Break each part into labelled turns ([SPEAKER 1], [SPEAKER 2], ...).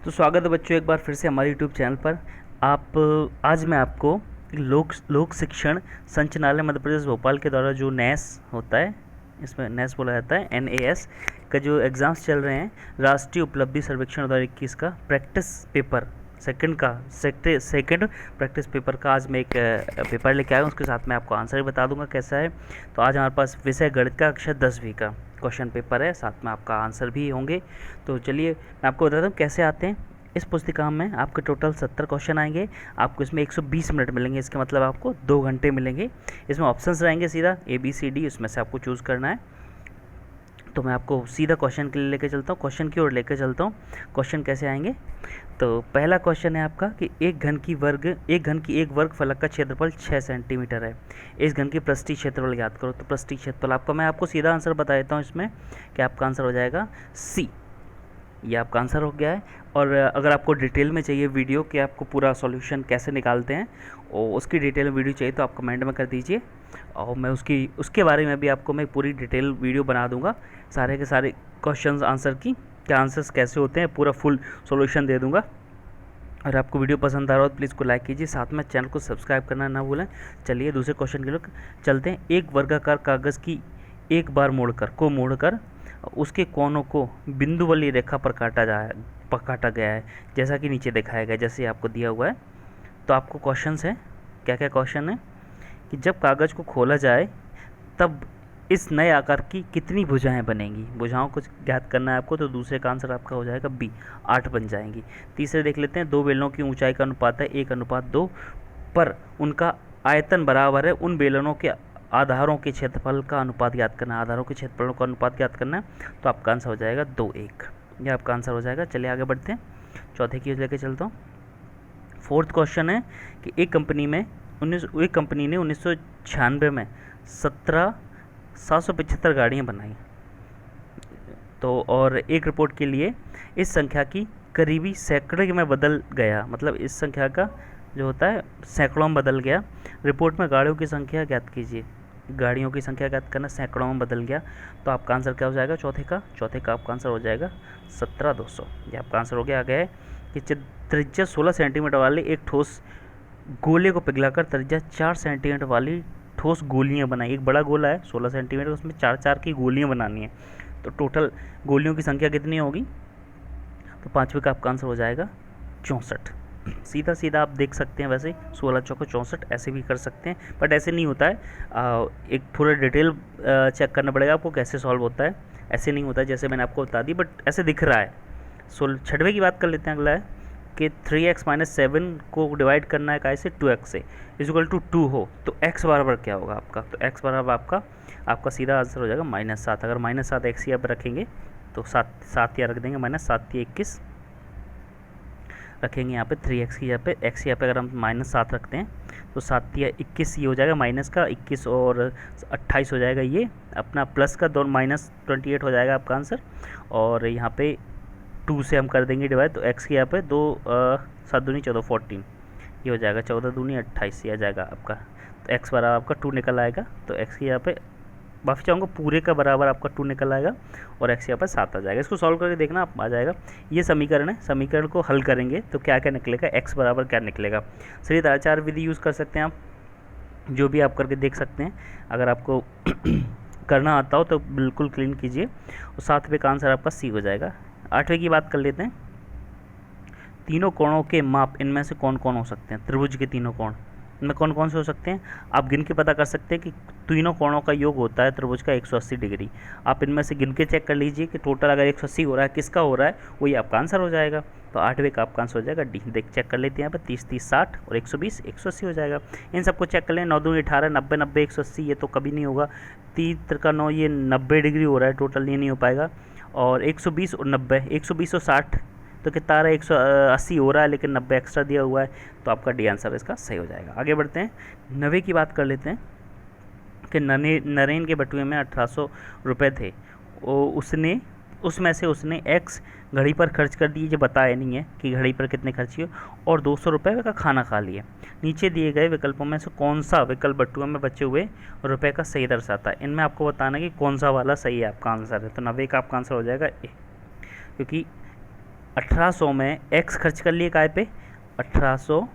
[SPEAKER 1] तो स्वागत है बच्चों एक बार फिर से हमारे यूट्यूब चैनल पर। आप आज मैं आपको लोक शिक्षण संचालनालय मध्य प्रदेश भोपाल के द्वारा जो नैस होता है, इसमें नैस बोला जाता है, NAS का जो एग्ज़ाम्स चल रहे हैं, राष्ट्रीय उपलब्धि सर्वेक्षण 2021 का practice paper second practice paper का आज मैं एक पेपर लेके आया हूँ। उसके साथ मैं आपको आंसर भी बता दूंगा कैसा है। तो आज हमारे पास विषय गणित का कक्षा 10वीं का क्वेश्चन पेपर है, साथ में आपका आंसर भी होंगे। तो चलिए मैं आपको बताता हूँ कैसे आते हैं। इस पुस्तिका में आपके टोटल 70 क्वेश्चन आएंगे। आपको इसमें 120 मिनट मिलेंगे, इसका मतलब आपको 2 घंटे मिलेंगे। इसमें ऑप्शंस रहेंगे सीधा ABCD, उसमें से आपको चूज़ करना है। तो मैं आपको सीधा क्वेश्चन के लिए लेके चलता हूँ, क्वेश्चन की ओर लेके चलता हूँ। क्वेश्चन कैसे आएंगे, तो पहला क्वेश्चन है आपका कि एक घन की एक वर्ग फलक का क्षेत्रफल 6 सेंटीमीटर है। इस घन की पृष्ठीय क्षेत्रफल ज्ञात करो। तो पृष्ठीय क्षेत्रफल आपका मैं आपको सीधा आंसर बता देता हूँ इसमें कि आपका आंसर हो जाएगा C। ये आपका आंसर हो गया है। और अगर आपको डिटेल में चाहिए वीडियो कि आपको पूरा सॉल्यूशन कैसे निकालते हैं और उसकी डिटेल में वीडियो चाहिए तो आप कमेंट में कर दीजिए, और मैं उसके बारे में भी आपको मैं पूरी डिटेल वीडियो बना दूंगा। सारे के सारे क्वेश्चंस आंसर की क्या आंसर्स कैसे होते हैं पूरा फुल सॉल्यूशन दे दूंगा। और आपको वीडियो पसंद आ रहा हो तो प्लीज़ को लाइक कीजिए, साथ में चैनल को सब्सक्राइब करना ना भूलें। चलिए दूसरे क्वेश्चन के लिए चलते हैं। एक वर्गाकार कागज़ की एक बार मोड़कर उसके कोनों को बिंदु वाली रेखा पर काटा गया है, जैसा कि नीचे दिखाया गया, जैसे आपको दिया हुआ है। तो आपको क्वेश्चंस है, क्या क्या क्वेश्चन है कि जब कागज़ को खोला जाए तब इस नए आकार की कितनी भुजाएं बनेंगी। भुजाओं को ज्ञात करना है आपको, तो दूसरे का आंसर आपका हो जाएगा B, 8 बन जाएंगी। तीसरे देख लेते हैं। दो बेलनों की ऊंचाई का अनुपात है 1:2, पर उनका आयतन बराबर है उन बेलनों के आधारों के क्षेत्रफल का अनुपात ज्ञात करना है। आधारों के क्षेत्रफलों का अनुपात ज्ञात करना है, तो आपका आंसर हो जाएगा 2:1। ये आपका आंसर हो जाएगा। चलिए आगे बढ़ते हैं, चौथे की ओर लेके चलता हूँ। फोर्थ क्वेश्चन है कि एक कंपनी ने 1996 में 775 गाड़ियाँ बनाई, तो और एक रिपोर्ट के लिए इस संख्या की करीबी सैकड़े में बदल गया, मतलब इस संख्या का जो होता है सैकड़ों में बदल गया। रिपोर्ट में गाड़ियों की संख्या ज्ञात कीजिए। गाड़ियों की संख्या ज्ञात करना, सैकड़ों में बदल गया, तो आपका आंसर क्या हो जाएगा चौथे का आपका आंसर हो जाएगा 17,200। ये आपका आंसर हो गया। आगे है कि त्रिज्या 16 सेंटीमीटर वाले एक ठोस गोले को पिघलाकर त्रिज्या 4 सेंटीमीटर वाली ठोस गोलियां बनाई। एक बड़ा गोला है 16 सेंटीमीटर, उसमें 4 की गोलियां बनानी है, तो टोटल गोलियों की संख्या कितनी होगी। तो पाँचवें का आपका आंसर हो जाएगा 64। सीधा सीधा आप देख सकते हैं, वैसे 16 चौको 64 ऐसे भी कर सकते हैं, बट ऐसे नहीं होता है। एक थोड़ा डिटेल चेक करना पड़ेगा आपको कैसे सॉल्व होता है। ऐसे नहीं होता है जैसे मैंने आपको बता दी, बट ऐसे दिख रहा है। छठवें की बात कर लेते हैं। अगला है कि 3x - 7 को डिवाइड करना है काय से, 2x से, इक्वल टू 2 हो तो x बराबर क्या होगा आपका। तो x बराबर आपका सीधा आंसर हो जाएगा -7। अगर -7 x यहाँ पर रखेंगे तो 7 यहाँ रख देंगे, -7 21 रखेंगे यहाँ पे 3x की, यहाँ पे x यहाँ पे अगर हम -7 रखते हैं तो 7 या 21 ये हो जाएगा, माइनस का 21 और 28 हो जाएगा, ये अपना प्लस का दोनों -28 हो जाएगा आपका आंसर। और यहाँ पे 2 से हम कर देंगे डिवाइड, तो x की यहाँ पे 2 7 दूनी 14 14 ये हो जाएगा, 14 दूनी 28 ये आ जाएगा आपका। तो x बराबर आपका 2 निकल आएगा। तो x की यहाँ पे माफ़ी चाहूँगा पूरे का बराबर आपका 2 निकल आएगा और x यहाँ पर 7 आ जाएगा। इसको सॉल्व करके देखना आप, आ जाएगा। ये समीकरण है, समीकरण को हल करेंगे तो क्या क्या निकलेगा, x बराबर क्या निकलेगा। श्रीधाराचार्य विधि यूज़ कर सकते हैं आप, जो भी आप करके देख सकते हैं। अगर आपको करना आता हो तो बिल्कुल क्लीन कीजिए। और 7वें का आंसर आपका C हो जाएगा। 8वें की बात कर लेते हैं। तीनों कोणों के माप इनमें से कौन कौन हो सकते हैं। त्रिभुज के तीनों कोण इनमें कौन कौन से हो सकते हैं, आप गिन के पता कर सकते हैं कि तीनों कोणों का योग होता है त्रिभुज का 180 डिग्री। आप इनमें से गिन के चेक कर लीजिए कि टोटल अगर 180 हो रहा है किसका हो रहा है, वही आपका आंसर हो जाएगा। तो 8वें का आपका आंसर हो जाएगा D। देख चेक कर लेते हैं यहाँ पर 30 30 60 और 120 180 हो जाएगा। इन सबको चेक कर लें। 9 दूनी 18 90 90 180 ये तो कभी नहीं होगा। 3 का 9 ये 90 डिग्री हो रहा है टोटल, ये नहीं हो पाएगा। और 120 और 90 120 और 60 तो कितना आ रहा है 180 हो रहा है, लेकिन 90 एक्स्ट्रा दिया हुआ है, तो आपका डी आंसर इसका सही हो जाएगा। आगे बढ़ते हैं। 9वें की बात कर लेते हैं कि नरेन के बटुए में 1800 रुपये थे, उसमें से उसने x घड़ी पर खर्च कर दिए, जो बताया नहीं है कि घड़ी पर कितने खर्च किए, और 200 रुपये का खाना खा लिया। नीचे दिए गए विकल्पों में से कौन सा विकल्प बटुए में बचे हुए रुपए का सही दर्शाता है। इनमें आपको बताना है कि कौन सा वाला सही है आपका आंसर है। तो 90 का आपका आंसर हो जाएगा ए, क्योंकि 1800 में x खर्च कर लिए काय पे, 1800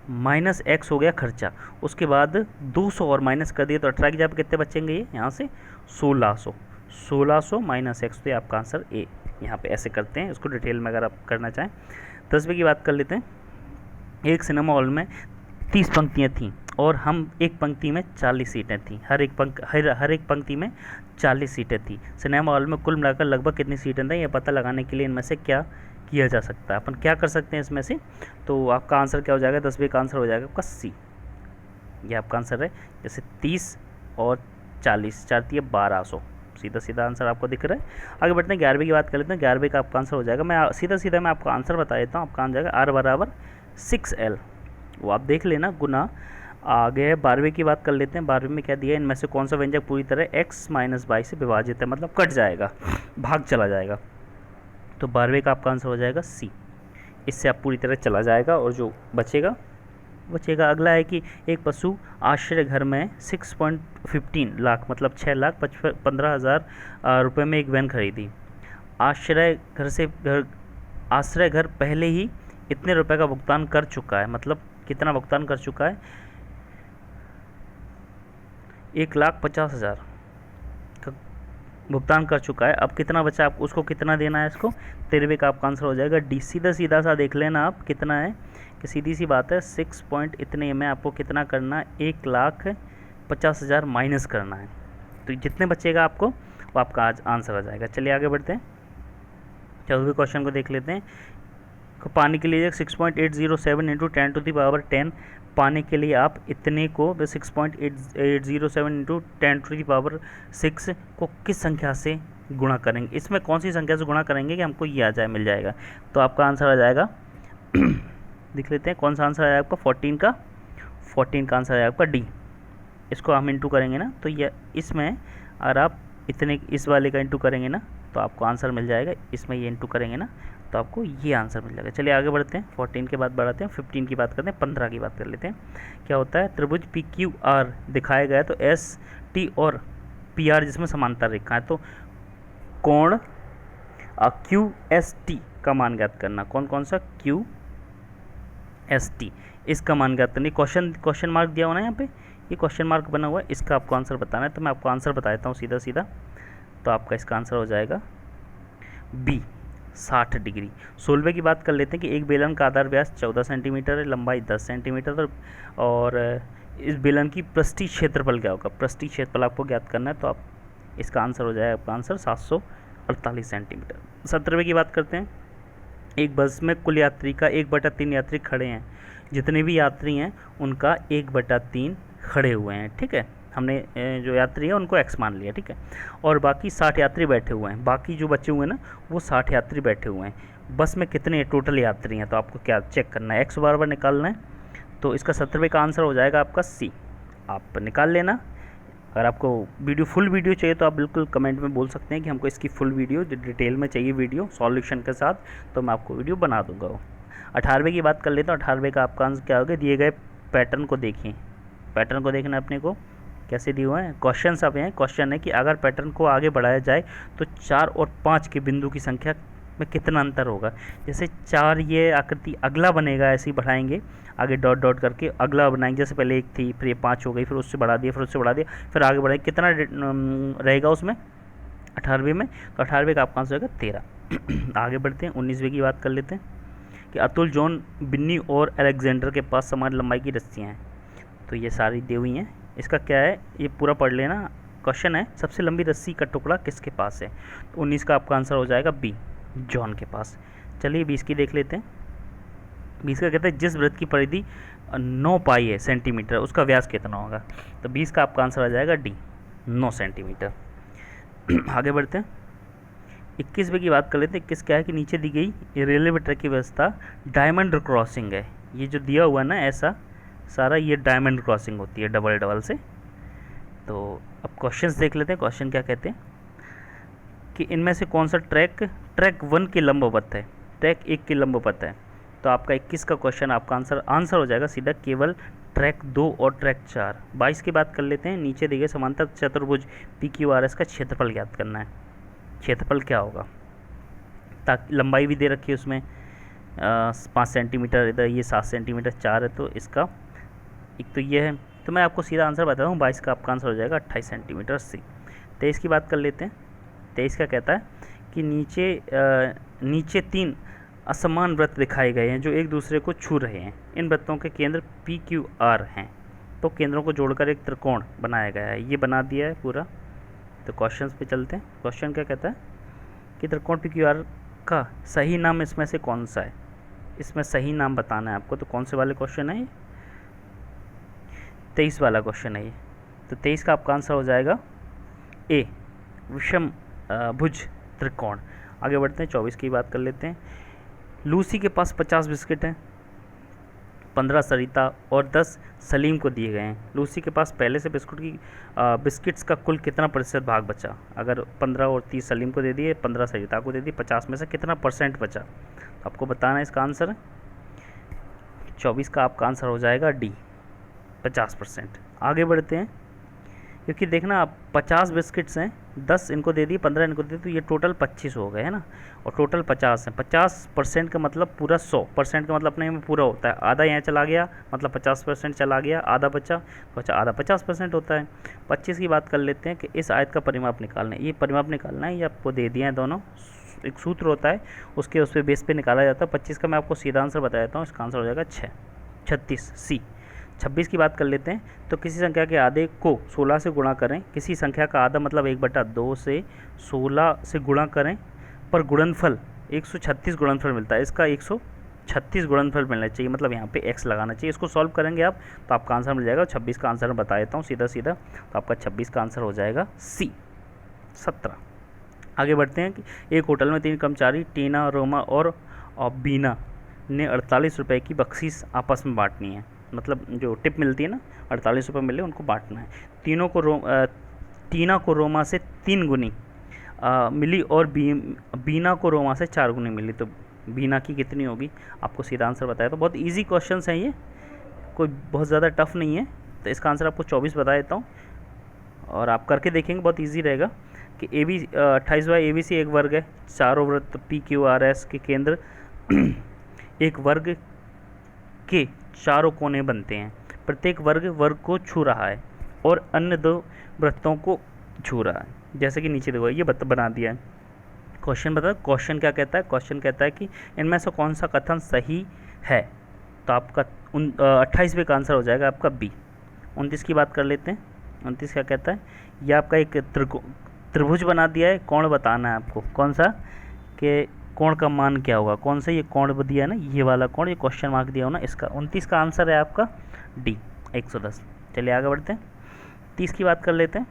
[SPEAKER 1] माइनस x हो गया खर्चा, उसके बाद 200 और माइनस कर दिए तो 18 की जगह कितने बचेंगे ये यहाँ से 1600, 1600 माइनस x, तो ये आपका आंसर ए। यहाँ पे ऐसे करते हैं इसको डिटेल में अगर आप करना चाहें। 10वें की बात कर लेते हैं। एक सिनेमा हॉल में 30 पंक्तियाँ थीं और हम एक पंक्ति में 40 सीटें थीं, हर एक पंक्ति में 40 सीटें थी। सिनेमा हॉल में कुल मिलाकर लगभग कितनी सीटें थीं, यह पता लगाने के लिए इनमें से क्या किया जा सकता है। अपन क्या कर सकते हैं इसमें से, तो आपका आंसर क्या हो जाएगा, 10वें का आंसर हो जाएगा आपका सी। ये आपका आंसर है। जैसे 30 और 40, 4 दिए 1200, सीधा सीधा आंसर आपको दिख रहा है। आगे बढ़ते हैं, 11वें की बात कर लेते हैं। 11वें का आपका आंसर हो जाएगा, मैं सीधा मैं आपको आंसर बता देता हूँ। आपका आंसर जाएगा R बराबर 6L, वो आप देख लेना गुना। आगे 12वें की बात कर लेते हैं। 12वें में क्या दिया है, इनमें से कौन सा व्यंजक पूरी तरह x माइनस वाई से विभाजित है, मतलब कट जाएगा, भाग चला जाएगा। तो 12वें का आपका आंसर हो जाएगा सी, इससे आप पूरी तरह चला जाएगा और जो बचेगा। अगला है कि एक पशु आश्रय घर में 6.15 लाख मतलब 6,15,000 रुपये में एक वैन खरीदी। आश्रय घर पहले ही इतने रुपए का भुगतान कर चुका है, मतलब कितना भुगतान कर चुका है, 1,50,000 का भुगतान कर चुका है। अब कितना बचा, आप उसको कितना देना है इसको। 13वें का आपका आंसर हो जाएगा डी। सीधा सा देख लेना आप कितना है, कि सीधी सी बात है 6 पॉइंट इतने में आपको कितना करना है, 1,50,000 माइनस करना है। तो जितने बचेगा आपको वो आपका आज आंसर आ जाएगा। चलिए आगे बढ़ते हैं, 14वें क्वेश्चन को देख लेते हैं। पाने के लिए 6.807 इंटू 10⁻10 पाने के लिए आप इतने को 6.807 इंटू 10⁻6 को किस संख्या से गुणा करेंगे। इसमें कौन सी संख्या से गुणा करेंगे कि हमको ये आ जाए, मिल जाएगा। तो आपका आंसर आ जाएगा देख लेते हैं कौन सा आंसर आएगा आपका, 14 का आंसर आएगा आपका डी। इसको हम इंटू करेंगे ना, तो ये इसमें अगर आप इतने इस वाले का इंटू करेंगे ना तो आपको आंसर मिल जाएगा। इसमें ये इंटू करेंगे ना तो आपको ये आंसर मिल जाएगा। चलिए आगे बढ़ते हैं, 14 के बाद बढ़ाते हैं, 15 की बात करते हैं, 15 की बात कर लेते हैं। क्या होता है, त्रिभुज PQR दिखाया गया है, तो ST और PR जिसमें समांतर रेखा है, तो कोण QST का मान ज्ञात करना। कौन सा QST, इसका मान ज्ञात करना। क्वेश्चन मार्क दिया हुआ ना यहाँ पे, ये क्वेश्चन मार्क बना हुआ है, इसका आपको आंसर बताना है। तो मैं आपको आंसर बता देता हूँ सीधा। तो आपका इसका आंसर हो जाएगा बी, 60 डिग्री। 16वें की बात कर लेते हैं कि एक बेलन का आधार व्यास 14 सेंटीमीटर है, लंबाई 10 सेंटीमीटर और इस बेलन की पृष्ठीय क्षेत्रफल क्या होगा, पृष्ठीय क्षेत्रफल आपको ज्ञात करना है। तो आप इसका आंसर हो जाएगा आपका आंसर 748 सेंटीमीटर। 17वें की बात करते हैं। एक बस में कुल यात्री का 1/3 यात्री खड़े हैं, जितने भी यात्री हैं उनका 1/3 खड़े हुए हैं, ठीक है। हमने जो यात्री है उनको x मान लिया, ठीक है। और बाकी 60 यात्री बैठे हुए हैं, बाकी जो बचे हुए हैं ना वो 60 यात्री बैठे हुए हैं। बस में कितने टोटल यात्री हैं, तो आपको क्या चेक करना है, x बार निकालना है। तो इसका 17वें का आंसर हो जाएगा आपका सी, आप निकाल लेना। अगर आपको फुल वीडियो चाहिए तो आप बिल्कुल कमेंट में बोल सकते हैं कि हमको इसकी फुल वीडियो डिटेल में चाहिए, वीडियो सॉल्यूशन के साथ, तो मैं आपको वीडियो बना दूंगा। 18वें की बात कर लेते हैं। 18वें का आपका आंसर क्या होगा, दिए गए पैटर्न को देखिए। पैटर्न को देखना अपने को कैसे दिए हुए हैं, क्वेश्चन सब हैं। क्वेश्चन है कि अगर पैटर्न को आगे बढ़ाया जाए तो 4 और 5 के बिंदु की संख्या में कितना अंतर होगा। जैसे 4 ये आकृति अगला बनेगा, ऐसे ही बढ़ाएंगे आगे डॉट करके अगला बनाएंगे। जैसे पहले 1 थी, फिर ये 5 हो गई, फिर उससे बढ़ा दिया, फिर उससे बढ़ा दिया, फिर आगे बढ़ाएंगे। कितना रहेगा उसमें 18वें में, तो 18वें का आपका आंसर होगा 13। आगे बढ़ते हैं, 19वें की बात कर लेते हैं कि अतुल, जॉन, बिन्नी और अलेक्जेंडर के पास समान लंबाई की रस्सियाँ हैं। तो ये सारी दी हुई हैं। इसका क्या है, ये पूरा पढ़ लेना। क्वेश्चन है सबसे लंबी रस्सी का टुकड़ा किसके पास है। तो 19 का आपका आंसर हो जाएगा बी, जॉन के पास। चलिए 20 की देख लेते हैं। 20 का कहते हैं जिस वृत्त की परिधि 9 पाई है सेंटीमीटर, उसका व्यास कितना होगा। तो 20 का आपका आंसर आ जाएगा डी, 9 सेंटीमीटर। आगे बढ़ते हैं, 21वें की बात कर लेते हैं। 21 क्या है कि नीचे दी गई रेलवे ट्रैक की व्यवस्था डायमंड क्रॉसिंग है। ये जो दिया हुआ है ना ऐसा सारा, ये डायमंड क्रॉसिंग होती है डबल से। तो अब क्वेश्चंस देख लेते हैं। क्वेश्चन क्या कहते हैं कि इनमें से कौन सा ट्रैक 1 के लंबवत है, ट्रैक 1 के लंबवत है। तो आपका 21 का क्वेश्चन आपका आंसर हो जाएगा सीधा केवल ट्रैक 2 और ट्रैक 4। 22 की बात कर लेते हैं। नीचे दिए गए समांतर चतुर्भुज PQRS का क्षेत्रफल ज्ञात करना है। क्षेत्रफल क्या होगा, ताकि लंबाई भी दे रखी है उसमें 5 सेंटीमीटर, इधर ये 7 सेंटीमीटर 4 है, तो इसका एक तो ये है। तो मैं आपको सीधा आंसर बताता हूँ, 22 का आपका आंसर हो जाएगा 28 सेंटीमीटर सी। 23 की बात कर लेते हैं। 23 का कहता है कि नीचे 3 असमान वृत्त दिखाए गए हैं जो एक दूसरे को छू रहे हैं। इन वृत्तों के केंद्र पी क्यू आर हैं, तो केंद्रों को जोड़कर एक त्रिकोण बनाया गया है। ये बना दिया है पूरा। तो क्वेश्चंस पे चलते हैं। क्वेश्चन क्या कहता है कि त्रिकोण पी क्यू आर का सही नाम इसमें से कौन सा है। इसमें सही नाम बताना है आपको। तो कौन से वाले क्वेश्चन है ये? 23 वाला क्वेश्चन है ये। तो 23 का आपका आंसर हो जाएगा ए, विषम भुज त्रिकोण। आगे बढ़ते हैं, 24 की बात कर लेते हैं। लूसी के पास 50 बिस्किट हैं, 15 सरिता और 10 सलीम को दिए गए हैं। लूसी के पास पहले से बिस्किट्स का कुल कितना प्रतिशत भाग बचा? अगर 15 और 30 सलीम को दे दिए, 15 सरिता को दे दिए, 50 में से कितना परसेंट बचा, तो आपको बताना है इसका आंसर। 24 का आपका आंसर हो जाएगा डी, 50%। आगे बढ़ते हैं, क्योंकि देखना आप 50 बिस्किट्स हैं, 10 इनको दे दिए, 15 इनको दे दिए, तो ये टोटल 25 हो गए है ना, और टोटल 50 हैं। 50% का मतलब पूरा 100% का मतलब अपने में पूरा होता है। आधा यहाँ चला गया मतलब 50% चला गया, आधा बचा तो बचा आधा 50% होता है। 25 की बात कर लेते हैं कि इस आयत का परिमाप निकालना है। ये परिमाप निकालना है, ये आपको दे दिया है दोनों, एक सूत्र होता है उसके उस पर बेस पे निकाला जाता है। 25 का मैं आपको सीधा आंसर बता देता हूँ, इसका आंसर हो जाएगा 36 सी। 26 की बात कर लेते हैं। तो किसी संख्या के आधे को 16 से गुणा करें। किसी संख्या का आधा मतलब 1/2 से 16 से गुणा करें, पर गुणनफल 136 गुणनफल मिलता है। इसका 136 गुणनफल मिलना चाहिए, मतलब यहाँ पे x लगाना चाहिए। इसको सॉल्व करेंगे आप तो आपका आंसर मिल जाएगा। 26 का आंसर मैं बता देता हूँ सीधा सीधा, तो आपका 26 का आंसर हो जाएगा सी, 17। आगे बढ़ते हैं कि एक होटल में 3 कर्मचारी टीना, रोमा और बीना ने 48 रुपये की बख्शीश आपस में बांटनी है। मतलब जो टिप मिलती है ना, 48 रुपये मिले, उनको बांटना है। टीना को रोमा से 3 गुनी मिली और बीना को रोमा से 4 गुनी मिली, तो बीना की कितनी होगी? आपको सीधा आंसर बताया। तो बहुत इजी क्वेश्चंस हैं ये, कोई बहुत ज़्यादा टफ नहीं है। तो इसका आंसर आपको 24 बता देता हूँ, और आप करके देखेंगे बहुत इजी रहेगा। कि AB 28 बाई ABC एक वर्ग है, चारों वृत्त PQRS के केंद्र एक वर्ग के चारों कोने बनते हैं। प्रत्येक वर्ग को छू रहा है और अन्य 2 वृत्तों को छू रहा है। जैसे कि नीचे देखो, ये बना दिया है। क्वेश्चन बता, क्वेश्चन क्या कहता है? क्वेश्चन कहता है कि इनमें से कौन सा कथन सही है? तो आपका 28वें का आंसर हो जाएगा आपका बी। 29 की बात कर लेते हैं। 29 क्या कहता है? ये आपका एक त्रिभुज बना दिया है, कोण बताना है आपको। कौन सा? कि कोण का मान क्या होगा? कौन सा? ये कोण दिया है ना, ये वाला कोण, ये क्वेश्चन मार्क दिया हो ना, इसका 29 का आंसर है आपका डी, 110। चलिए आगे बढ़ते हैं। 30 की बात कर लेते हैं।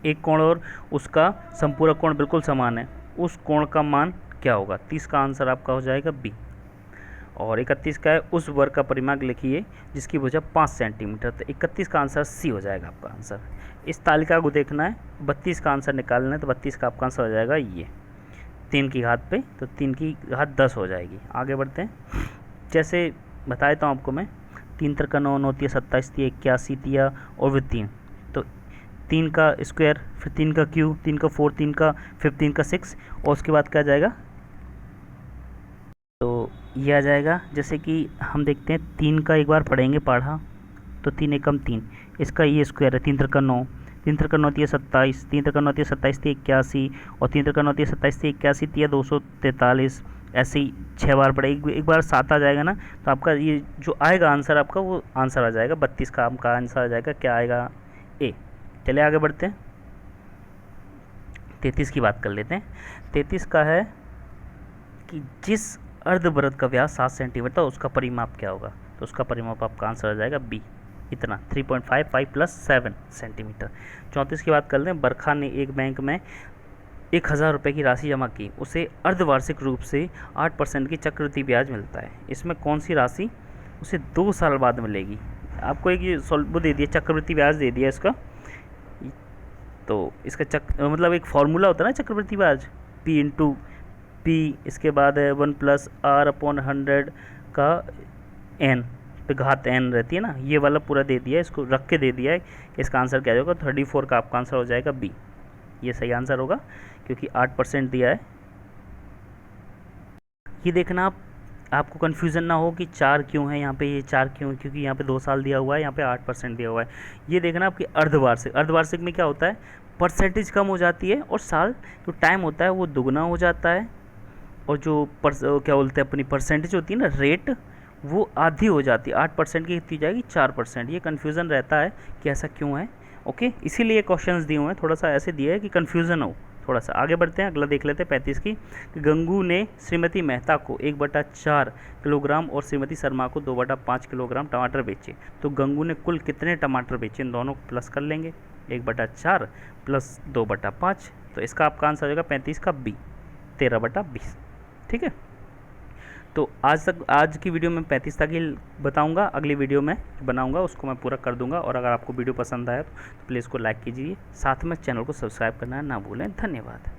[SPEAKER 1] एक कोण और उसका संपूरक कोण बिल्कुल समान है, उस कोण का मान क्या होगा? 30 का आंसर आपका हो जाएगा बी। और 31 का है, उस वर्ग का परिमाप लिखिए जिसकी भुजा 5 सेंटीमीटर। तो 31 का आंसर सी हो जाएगा आपका आंसर। इस तालिका को देखना है, 32 का आंसर निकालना है, तो 32 का आपका आंसर हो जाएगा ये 3 की घात पे, तो 3 की घात 10 हो जाएगी। आगे बढ़ते हैं। जैसे बता देता हूँ आपको मैं, 3 3 9 9 3 27 3 81 3 और फिर 3, तो 3 का स्क्वायर, फिर 3 का क्यूब, 3 का 4, 3 का 5, 3 का 6, और उसके बाद क्या जाएगा? तो ये आ जाएगा। जैसे कि हम देखते हैं 3 का एक बार पढ़ेंगे पढ़ा, तो 3 एकम 3, इसका ये स्क्वायर है, 3 3 9, 3 3 9 3 27, 3 3 9 3 27 3 81, और 3 3 9 3 27 3 81 3 243, ऐसे ही 6 बार पढ़े। एक बार 7 आ जाएगा ना, तो आपका ये जो आएगा आंसर आपका, वो आंसर आ जाएगा 32 का आपका आंसर आ जाएगा। क्या आएगा? ए। चलिए आगे बढ़ते हैं। 33 की बात कर लेते हैं। 33 का है कि जिस अर्धवृत्त का व्यास 7 सेंटीमीटर, उसका परिमाप क्या होगा? तो उसका परिमाप आपका आंसर आ जाएगा बी, इतना 3.55 + 7 सेंटीमीटर। 34 की बात कर लें। बरखा ने एक बैंक में 1000 रुपये की राशि जमा की, उसे अर्धवार्षिक रूप से 8% की चक्रवृद्धि ब्याज मिलता है। इसमें कौन सी राशि उसे 2 साल बाद मिलेगी? आपको एक ये वो दे दिया, चक्रवृद्धि ब्याज दे दिया इसका। तो इसका मतलब एक फार्मूला होता है ना चक्रवृद्धि ब्याज, P, इसके बाद है 1 + R/100 का n पे घात n रहती है ना, ये वाला पूरा दे दिया है, इसको रख के दे दिया है। इसका आंसर क्या होगा? 34 का आपका आंसर हो जाएगा बी। ये सही आंसर होगा, क्योंकि 8% दिया है ये देखना आपको कन्फ्यूज़न ना हो कि 4 क्यों है यहाँ पे, ये 4 क्यों, क्योंकि यहाँ पे 2 साल दिया हुआ है, यहाँ पे 8% दिया हुआ है। ये देखना आपकी अर्धवार्षिक, अर्धवार्षिक में क्या होता है, परसेंटेज कम हो जाती है और साल जो टाइम होता है वो दुगना हो जाता है, और जो क्या बोलते हैं अपनी परसेंटेज होती है ना, रेट, वो आधी हो जाती है। 8% की कितनी जाएगी, 4%। ये कन्फ्यूज़न रहता है कि ऐसा क्यों है। ओके, इसीलिए क्वेश्चंस दिए हुए हैं, थोड़ा सा ऐसे दिया है कि कन्फ्यूज़न हो। थोड़ा सा आगे बढ़ते हैं, अगला देख लेते हैं 35 की, कि गंगू ने श्रीमती मेहता को 1/4 किलोग्राम और श्रीमती शर्मा को 2/5 किलोग्राम टमाटर बेचे, तो गंगू ने कुल कितने टमाटर बेचे, इन दोनों को प्लस कर लेंगे, 1/4 प्लस 2/5, तो इसका आपका आंसर हो जाएगा 35 का बी, 13/20। ठीक है, तो आज की वीडियो में 35 तक ही बताऊंगा, अगली वीडियो में बनाऊंगा उसको मैं पूरा कर दूंगा। और अगर आपको वीडियो पसंद आया तो प्लीज़ को लाइक कीजिए, साथ में चैनल को सब्सक्राइब करना ना भूलें। धन्यवाद।